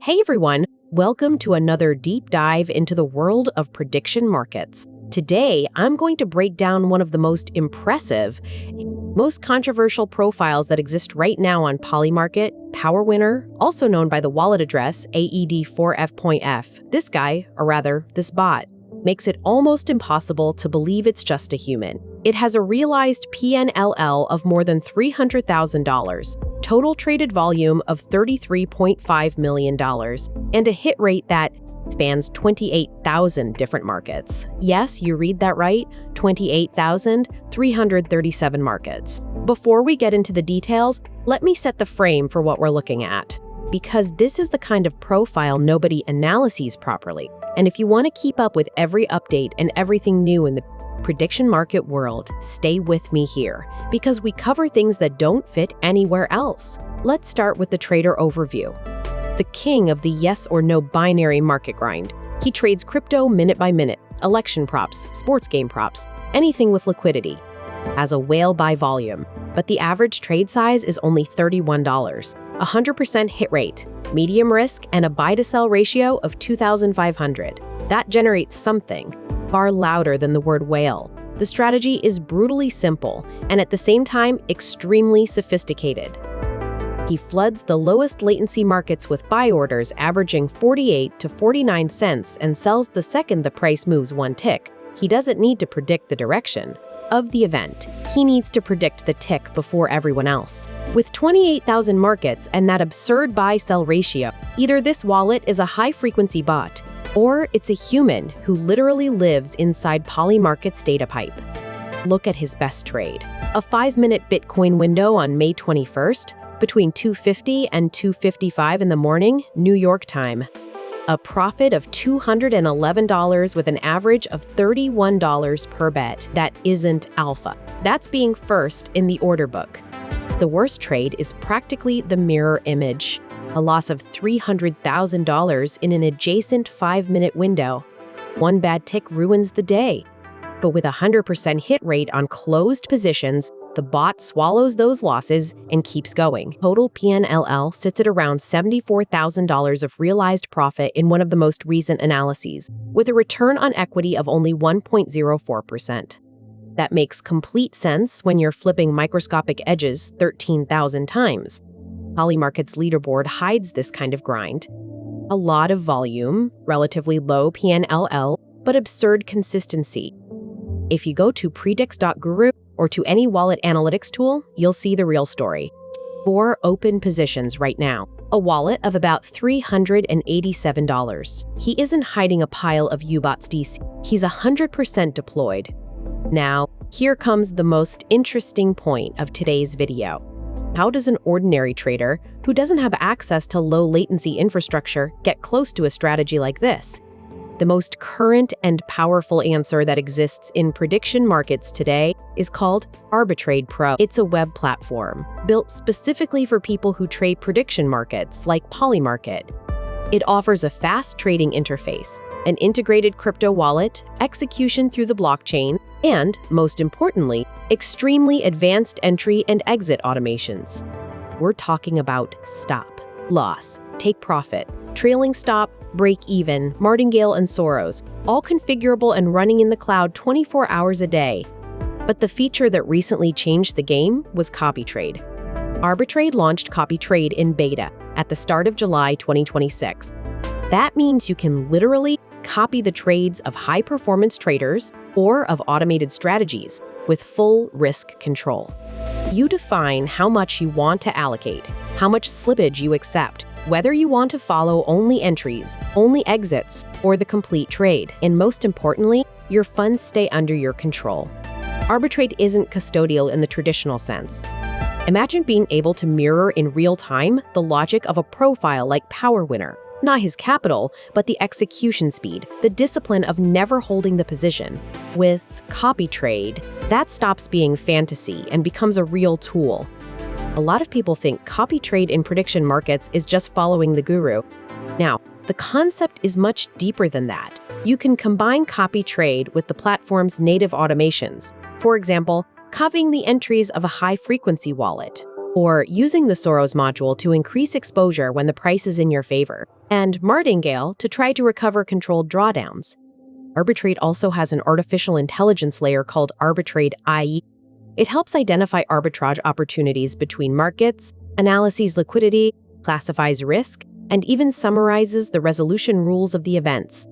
Hey everyone, welcome to another deep dive into the world of prediction markets. Today, I'm going to break down one of the most impressive, most controversial profiles that exist right now on Polymarket, POWERWINNER, also known by the wallet address AED4F.F. This guy, or rather, this bot, makes it almost impossible to believe it's just a human. It has a realized PNLL of more than $300,000, total traded volume of $33.5 million, and a hit rate that spans 28,000 different markets. Yes, you read that right, 28,337 markets. Before we get into the details, let me set the frame for what we're looking at, because this is the kind of profile nobody analyses properly. And if you want to keep up with every update and everything new in the prediction market world, stay with me here, because we cover things that don't fit anywhere else. Let's start with the trader overview. The king of the yes or no binary market grind. He trades crypto minute by minute, election props, sports game props, anything with liquidity, as a whale by volume. But the average trade size is only $31, 100% hit rate, medium risk, and a buy-to-sell ratio of 2,500. That generates something far louder than the word whale. The strategy is brutally simple and at the same time extremely sophisticated. He floods the lowest latency markets with buy orders averaging 48 to 49 cents and sells the second the price moves one tick. He doesn't need to predict the direction of the event. He needs to predict the tick before everyone else. With 28,000 markets and that absurd buy-sell ratio, either this wallet is a high-frequency bot, or it's a human who literally lives inside Polymarket's data pipe. Look at his best trade. A 5-minute Bitcoin window on May 21st, between 2:50 and 2:55 in the morning, New York time. A profit of $211 with an average of $31 per bet. That isn't alpha. That's being first in the order book. The worst trade is practically the mirror image. A loss of $300,000 in an adjacent 5-minute window. One bad tick ruins the day. But with a 100% hit rate on closed positions, the bot swallows those losses and keeps going. Total PNLL sits at around $74,000 of realized profit in one of the most recent analyses, with a return on equity of only 1.04%. That makes complete sense when you're flipping microscopic edges 13,000 times. Polymarket's leaderboard hides this kind of grind. A lot of volume, relatively low PNLL, but absurd consistency. If you go to predix.guru or to any wallet analytics tool, you'll see the real story. 4 open positions right now. A wallet of about $387. He isn't hiding a pile of UBOTs DC. He's 100% deployed. Now, here comes the most interesting point of today's video. How does an ordinary trader who doesn't have access to low latency infrastructure get close to a strategy like this? The most current and powerful answer that exists in prediction markets today is called Arbitrade Pro. It's a web platform built specifically for people who trade prediction markets like Polymarket. It offers a fast trading interface, an integrated crypto wallet, execution through the blockchain, and, most importantly, extremely advanced entry and exit automations. We're talking about stop, loss, take profit, trailing stop, break even, martingale, and Soros, all configurable and running in the cloud 24 hours a day. But the feature that recently changed the game was copy trade. Arbitrade launched copy trade in beta at the start of July 2026. That means you can literally copy the trades of high-performance traders or of automated strategies with full risk control. You define how much you want to allocate, how much slippage you accept, whether you want to follow only entries, only exits, or the complete trade. And most importantly, your funds stay under your control. Arbitrade isn't custodial in the traditional sense. Imagine being able to mirror in real time the logic of a profile like POWERWINNER. Not his capital, but the execution speed, the discipline of never holding the position. With copy trade, that stops being fantasy and becomes a real tool. A lot of people think copy trade in prediction markets is just following the guru. Now, the concept is much deeper than that. You can combine copy trade with the platform's native automations. For example, copying the entries of a high-frequency wallet, or using the Soros module to increase exposure when the price is in your favor, and martingale to try to recover controlled drawdowns. Arbitrade also has an artificial intelligence layer called Arbitrade IE. It helps identify arbitrage opportunities between markets, analyses liquidity, classifies risk, and even summarizes the resolution rules of the events.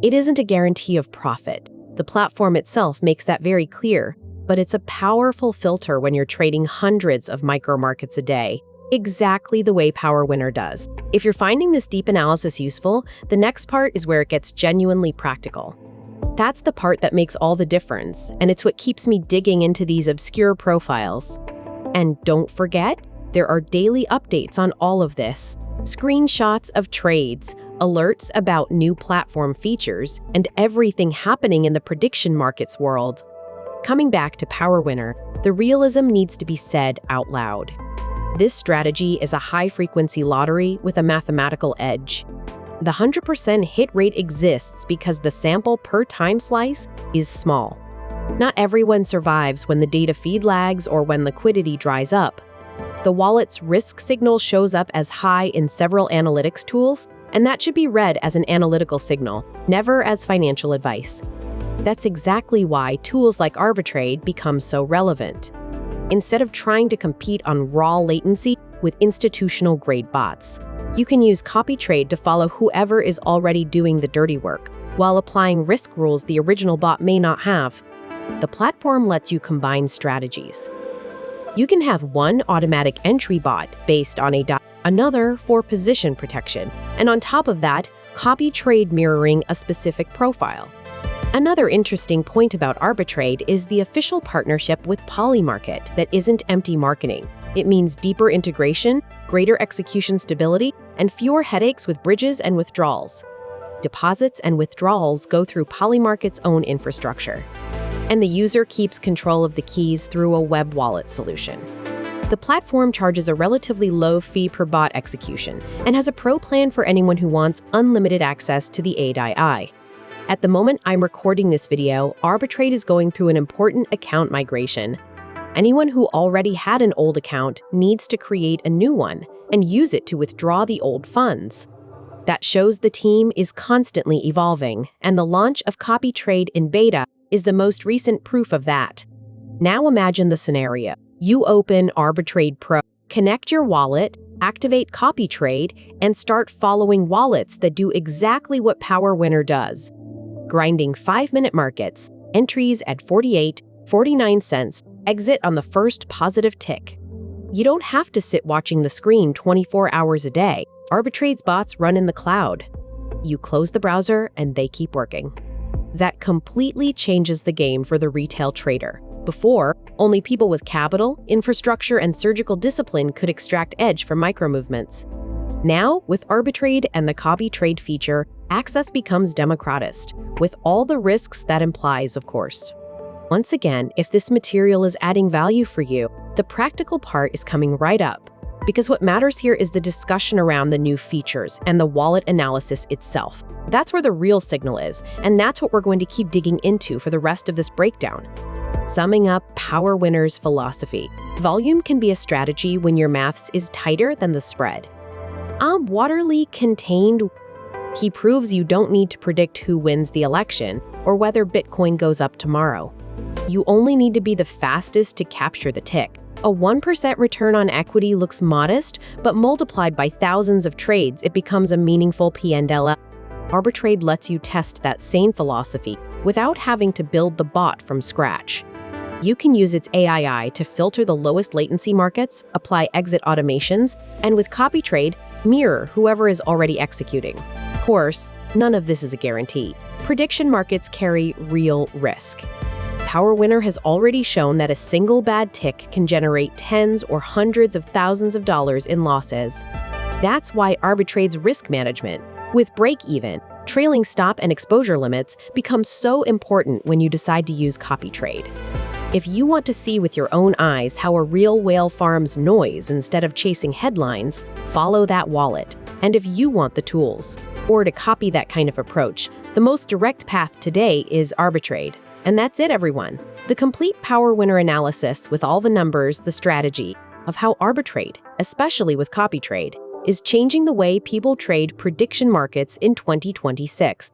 It isn't a guarantee of profit. The platform itself makes that very clear, but it's a powerful filter when you're trading hundreds of micro markets a day, exactly the way PowerWinner does. If you're finding this deep analysis useful, the next part is where it gets genuinely practical. That's the part that makes all the difference, and it's what keeps me digging into these obscure profiles. And don't forget, there are daily updates on all of this. Screenshots of trades, alerts about new platform features, and everything happening in the prediction markets world. Coming back to PowerWinner, the realism needs to be said out loud. This strategy is a high-frequency lottery with a mathematical edge. The 100% hit rate exists because the sample per time slice is small. Not everyone survives when the data feed lags or when liquidity dries up. The wallet's risk signal shows up as high in several analytics tools, and that should be read as an analytical signal, never as financial advice. That's exactly why tools like Arbitrade become so relevant. Instead of trying to compete on raw latency with institutional-grade bots, you can use CopyTrade to follow whoever is already doing the dirty work, while applying risk rules the original bot may not have. The platform lets you combine strategies. You can have one automatic entry bot based on another for position protection, and on top of that, CopyTrade mirroring a specific profile. Another interesting point about Arbitrade is the official partnership with Polymarket that isn't empty marketing. It means deeper integration, greater execution stability, and fewer headaches with bridges and withdrawals. Deposits and withdrawals go through Polymarket's own infrastructure, and the user keeps control of the keys through a web wallet solution. The platform charges a relatively low fee per bot execution and has a pro plan for anyone who wants unlimited access to the AI. At the moment I'm recording this video, Arbitrade is going through an important account migration. Anyone who already had an old account needs to create a new one and use it to withdraw the old funds. That shows the team is constantly evolving, and the launch of CopyTrade in beta is the most recent proof of that. Now imagine the scenario. You open Arbitrade Pro, connect your wallet, activate CopyTrade, and start following wallets that do exactly what PowerWinner does. Grinding 5-minute markets, entries at 48.49 cents, exit on the first positive tick. You don't have to sit watching the screen 24 hours a day. Arbitrade's bots run in the cloud. You close the browser and they keep working. That completely changes the game for the retail trader. Before, only people with capital, infrastructure, and surgical discipline could extract edge from micromovements. Now, with Arbitrade and the CopyTrade feature, access becomes democratized, with all the risks that implies, of course. Once again, if this material is adding value for you, the practical part is coming right up, because what matters here is the discussion around the new features and the wallet analysis itself. That's where the real signal is, and that's what we're going to keep digging into for the rest of this breakdown. Summing up PowerWinner's philosophy, volume can be a strategy when your maths is tighter than the spread. Waterly contained. He proves you don't need to predict who wins the election or whether Bitcoin goes up tomorrow. You only need to be the fastest to capture the tick. A 1% return on equity looks modest, but multiplied by thousands of trades, it becomes a meaningful P&L. Arbitrade lets you test that same philosophy without having to build the bot from scratch. You can use its AI to filter the lowest latency markets, apply exit automations, and with CopyTrade, mirror whoever is already executing. Of course, none of this is a guarantee. Prediction markets carry real risk. PowerWinner has already shown that a single bad tick can generate tens or hundreds of thousands of dollars in losses. That's why Arbitrade's risk management, with break-even, trailing stop, and exposure limits, becomes so important when you decide to use CopyTrade. If you want to see with your own eyes how a real whale farms noise instead of chasing headlines, follow that wallet. And if you want the tools, or to copy that kind of approach, the most direct path today is Arbitrade. And that's it, everyone. The complete PowerWinner analysis with all the numbers, the strategy, of how arbitrage, especially with copy trade, is changing the way people trade prediction markets in 2026.